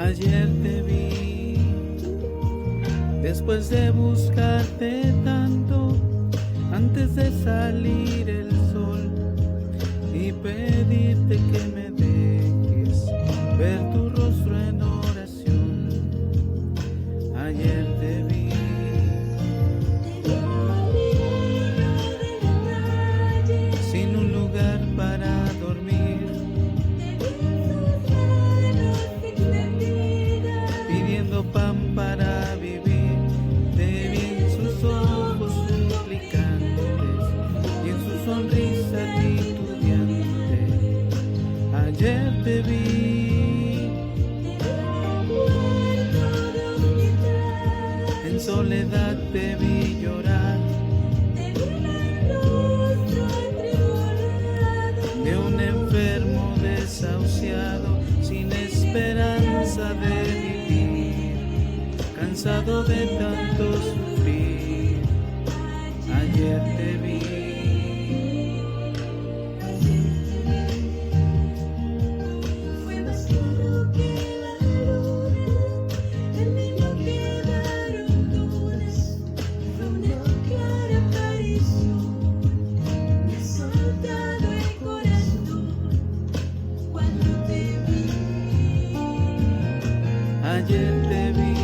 Ayer te vi, después de buscarte tanto, antes de salir el sol, y pedirte que me dejes ver tu rostro en oración. Ayer te vi, sin un lugar para dormir, pidiendo pan para vivir. Te vi en sus ojos suplicantes y en su sonrisa titubeante. Ayer te vi, en soledad te vi llorar, de un enfermo desahuciado, sin esperanza de vivir, cansado de tanto sufrir. Ayer te vi. Fue más claro que la luna, el niño que daron dudas. Fue una clara aparición, me ha soltado el corazón cuando te vi. Ayer te vi,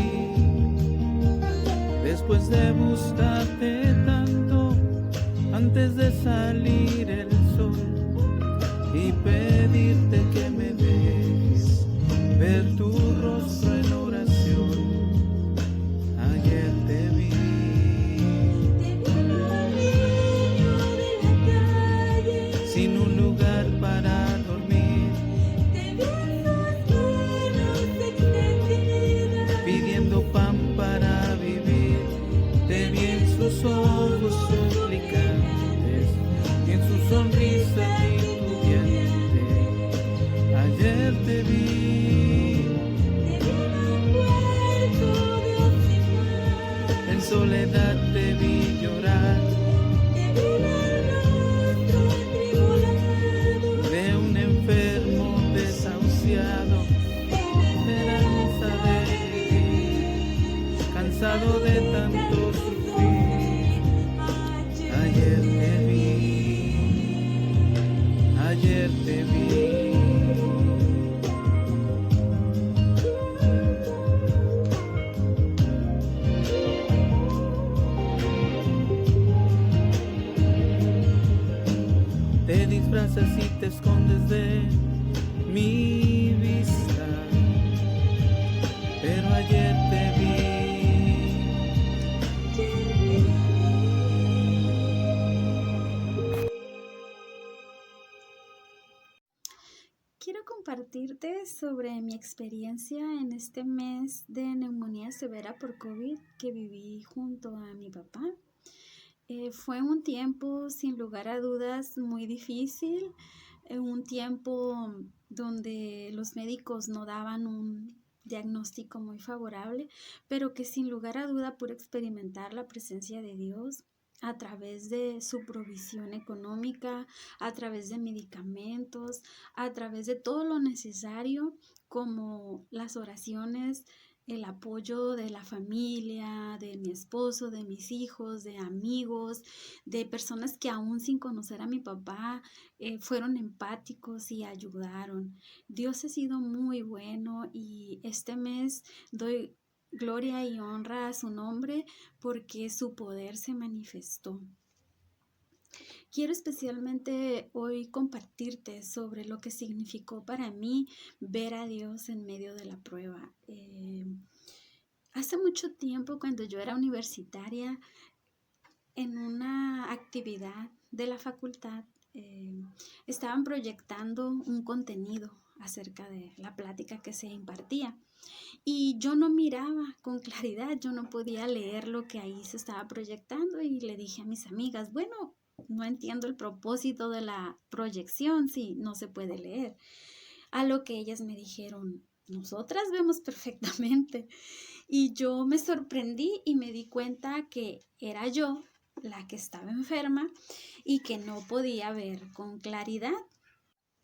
después de buscarte tanto, antes de salir el sol, y pedirte que me dejes ver tu rostro en oración. Ayer te vi, Te vi al niño de la calle, sin un lugar para dormir, te vi en sus manos extendidas, pidiendo pan para vivir. Te vi en sus ojos suplicantes y en su sonrisa titubeante. Ayer te vi, en soledad te vi llorar, de un enfermo desahuciado, esperanza de vivir, cansado de tanto sufrir. Ayer te vi, ayer te vi. Te disfrazas y te escondes de mi vista, pero ayer te vi. Quiero compartirte sobre mi experiencia en este mes de neumonía severa por COVID que viví junto a mi papá. Fue un tiempo, sin lugar a dudas, muy difícil, un tiempo donde los médicos no daban un diagnóstico muy favorable, pero que sin lugar a duda pude experimentar la presencia de Dios a través de su provisión económica, a través de medicamentos, a través de todo lo necesario, como las oraciones, el apoyo de la familia, de mi esposo, de mis hijos, de amigos, de personas que aún sin conocer a mi papá fueron empáticos y ayudaron. Dios ha sido muy bueno y este mes doy gloria y honra a su nombre porque su poder se manifestó. Quiero especialmente hoy compartirte sobre lo que significó para mí ver a Dios en medio de la prueba. Hace mucho tiempo, cuando yo era universitaria, en una actividad de la facultad, estaban proyectando un contenido acerca de la plática que se impartía. Y yo no miraba con claridad, yo no podía leer lo que ahí se estaba proyectando y le dije a mis amigas, bueno, no entiendo el propósito de la proyección si no se puede leer. A lo que ellas me dijeron, nosotras vemos perfectamente. Y yo me sorprendí y me di cuenta que era yo la que estaba enferma y que no podía ver con claridad.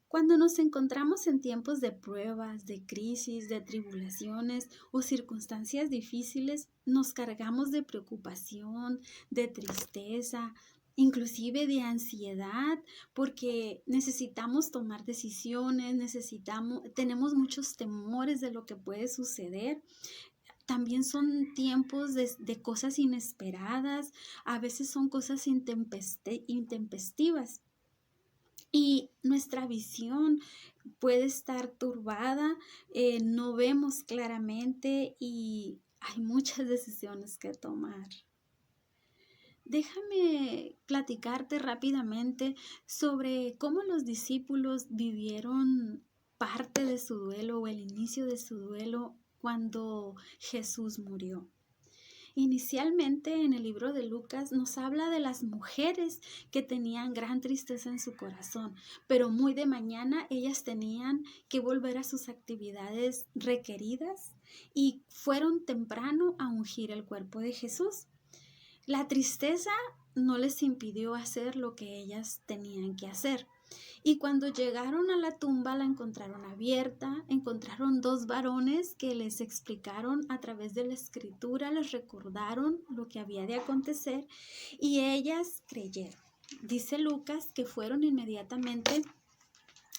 Cuando nos encontramos en tiempos de pruebas, de crisis, de tribulaciones o circunstancias difíciles, nos cargamos de preocupación, de tristeza, inclusive de ansiedad, porque necesitamos tomar decisiones, tenemos muchos temores de lo que puede suceder. También son tiempos de cosas inesperadas, a veces son cosas intempestivas. Y nuestra visión puede estar turbada, no vemos claramente y hay muchas decisiones que tomar. Déjame platicarte rápidamente sobre cómo los discípulos vivieron parte de su duelo o el inicio de su duelo cuando Jesús murió. Inicialmente en el libro de Lucas nos habla de las mujeres que tenían gran tristeza en su corazón, pero muy de mañana ellas tenían que volver a sus actividades requeridas y fueron temprano a ungir el cuerpo de Jesús. La tristeza no les impidió hacer lo que ellas tenían que hacer. Y cuando llegaron a la tumba la encontraron abierta, encontraron 2 varones que les explicaron a través de la escritura, les recordaron lo que había de acontecer y ellas creyeron. Dice Lucas que fueron inmediatamente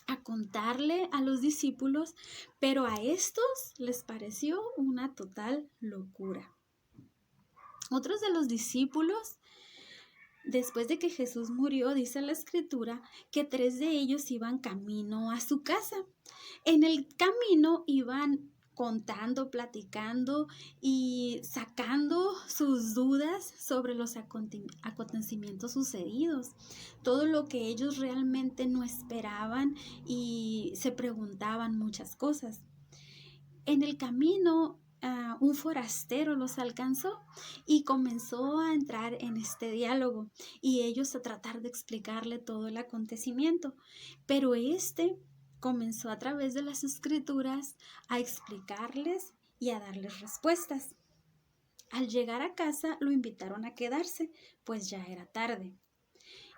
a contarle a los discípulos, pero a estos les pareció una total locura. Otros de los discípulos, después de que Jesús murió, dice la escritura que 3 de ellos iban camino a su casa. En el camino iban contando, platicando y sacando sus dudas sobre los acontecimientos sucedidos, todo lo que ellos realmente no esperaban y se preguntaban muchas cosas. En el camino, un forastero los alcanzó y comenzó a entrar en este diálogo y ellos a tratar de explicarle todo el acontecimiento, pero comenzó a través de las escrituras a explicarles y a darles respuestas. Al llegar a casa lo invitaron a quedarse, pues ya era tarde.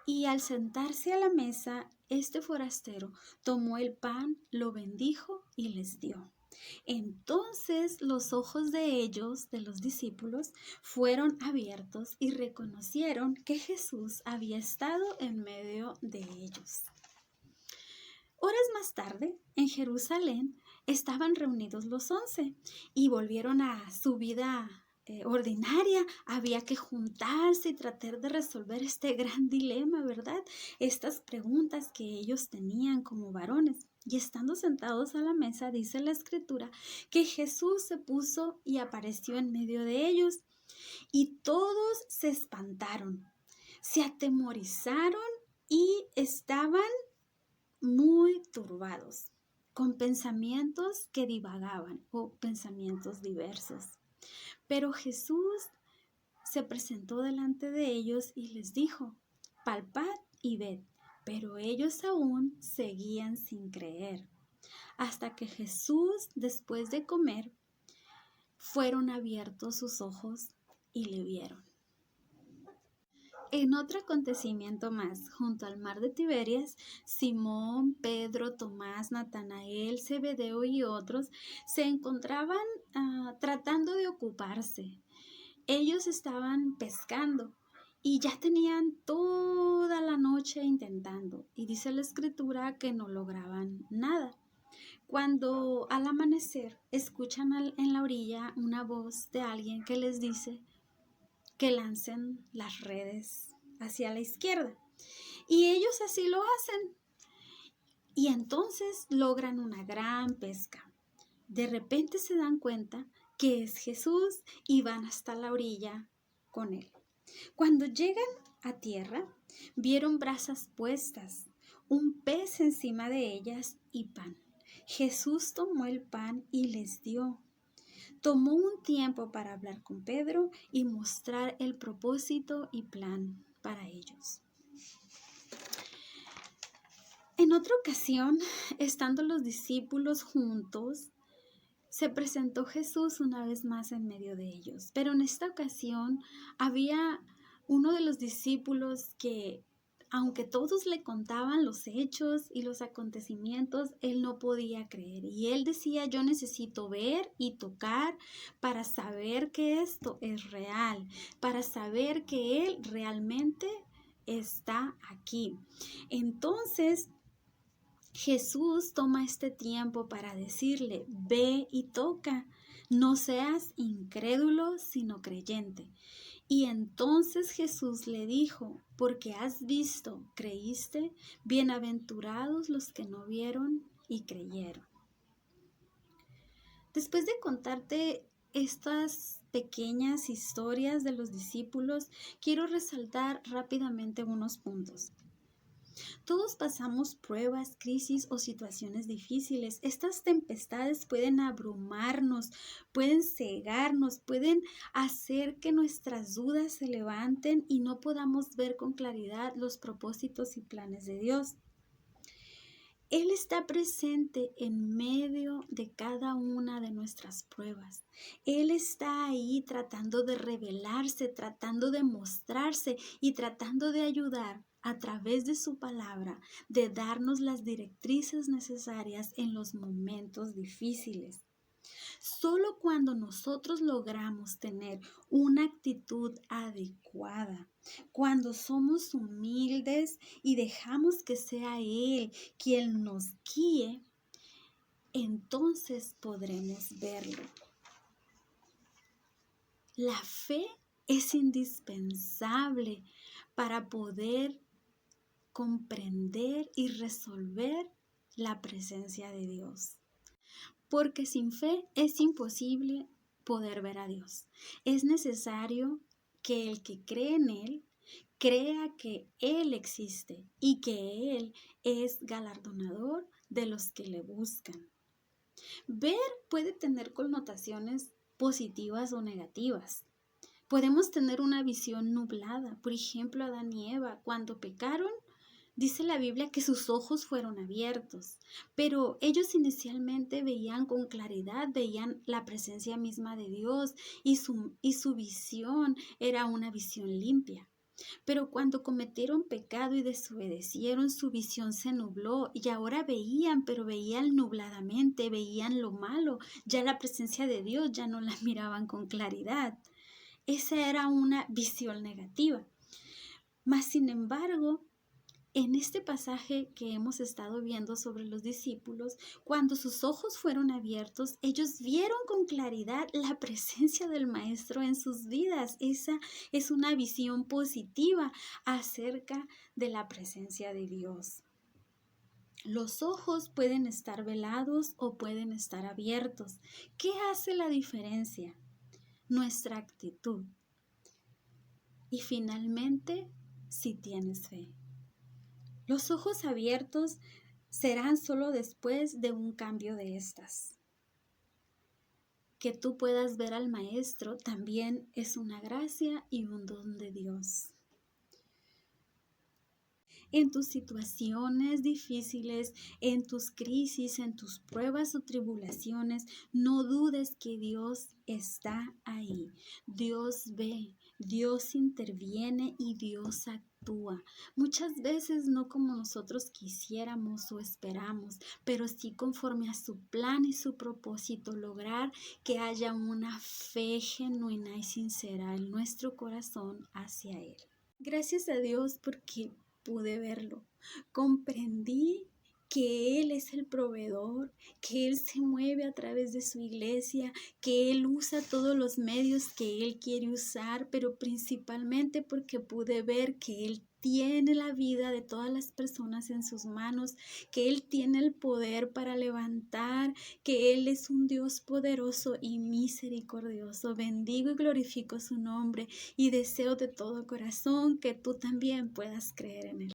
Y al sentarse a la mesa, este forastero tomó el pan, lo bendijo y les dio. Entonces los ojos de ellos, de los discípulos, fueron abiertos y reconocieron que Jesús había estado en medio de ellos. Horas más tarde, en Jerusalén, estaban reunidos los 11 y volvieron a su vida ordinaria. Había que juntarse y tratar de resolver este gran dilema, ¿verdad? Estas preguntas que ellos tenían como varones. Y estando sentados a la mesa, dice la escritura, que Jesús se puso y apareció en medio de ellos. Y todos se espantaron, se atemorizaron y estaban muy turbados, con pensamientos que divagaban o pensamientos diversos. Pero Jesús se presentó delante de ellos y les dijo, palpad y ved. Pero ellos aún seguían sin creer, hasta que Jesús, después de comer, fueron abiertos sus ojos y le vieron. En otro acontecimiento más, junto al mar de Tiberias, Simón, Pedro, Tomás, Natanael, Zebedeo y otros se encontraban tratando de ocuparse. Ellos estaban pescando y ya tenían toda la noche intentando, y dice la escritura que no lograban nada. Cuando al amanecer escuchan en la orilla una voz de alguien que les dice que lancen las redes hacia la izquierda. Y ellos así lo hacen. Y entonces logran una gran pesca. De repente se dan cuenta que es Jesús y van hasta la orilla con él. Cuando llegan a tierra, vieron brasas puestas, un pez encima de ellas y pan. Jesús tomó el pan y les dio. Tomó un tiempo para hablar con Pedro y mostrar el propósito y plan para ellos. En otra ocasión, estando los discípulos juntos, se presentó Jesús una vez más en medio de ellos. Pero en esta ocasión había uno de los discípulos que aunque todos le contaban los hechos y los acontecimientos, él no podía creer. Y él decía, yo necesito ver y tocar para saber que esto es real, para saber que él realmente está aquí. Entonces, Jesús toma este tiempo para decirle, ve y toca, no seas incrédulo, sino creyente. Y entonces Jesús le dijo, porque has visto, creíste, bienaventurados los que no vieron y creyeron. Después de contarte estas pequeñas historias de los discípulos, quiero resaltar rápidamente unos puntos. Todos pasamos pruebas, crisis o situaciones difíciles. Estas tempestades pueden abrumarnos, pueden cegarnos, pueden hacer que nuestras dudas se levanten y no podamos ver con claridad los propósitos y planes de Dios. Él está presente en medio de cada una de nuestras pruebas. Él está ahí tratando de revelarse, tratando de mostrarse y tratando de ayudar a través de su palabra, de darnos las directrices necesarias en los momentos difíciles. Solo cuando nosotros logramos tener una actitud adecuada, cuando somos humildes y dejamos que sea Él quien nos guíe, entonces podremos verlo. La fe es indispensable para poder comprender y resolver la presencia de Dios. Porque sin fe es imposible poder ver a Dios. Es necesario que el que cree en Él crea que Él existe y que Él es galardonador de los que le buscan. Ver puede tener connotaciones positivas o negativas. Podemos tener una visión nublada. Por ejemplo, Adán y Eva, cuando pecaron, dice la Biblia que sus ojos fueron abiertos, pero ellos inicialmente veían con claridad, veían la presencia misma de Dios y su visión era una visión limpia. Pero cuando cometieron pecado y desobedecieron, su visión se nubló y ahora veían, pero veían nubladamente, veían lo malo. Ya la presencia de Dios ya no la miraban con claridad. Esa era una visión negativa. Mas, sin embargo, en este pasaje que hemos estado viendo sobre los discípulos, cuando sus ojos fueron abiertos, ellos vieron con claridad la presencia del Maestro en sus vidas. Esa es una visión positiva acerca de la presencia de Dios. Los ojos pueden estar velados o pueden estar abiertos. ¿Qué hace la diferencia? Nuestra actitud. Y finalmente, si tienes fe. Los ojos abiertos serán solo después de un cambio de estas. Que tú puedas ver al Maestro también es una gracia y un don de Dios. En tus situaciones difíciles, en tus crisis, en tus pruebas o tribulaciones, no dudes que Dios está ahí. Dios ve, Dios interviene y Dios actúa. Muchas veces no como nosotros quisiéramos o esperamos, pero sí conforme a su plan y su propósito, lograr que haya una fe genuina y sincera en nuestro corazón hacia Él. Gracias a Dios porque pude verlo. Comprendí que Él es el proveedor, que Él se mueve a través de su iglesia, que Él usa todos los medios que Él quiere usar, pero principalmente porque pude ver que Él tiene la vida de todas las personas en sus manos, que Él tiene el poder para levantar, que Él es un Dios poderoso y misericordioso. Bendigo y glorifico su nombre y deseo de todo corazón que tú también puedas creer en Él.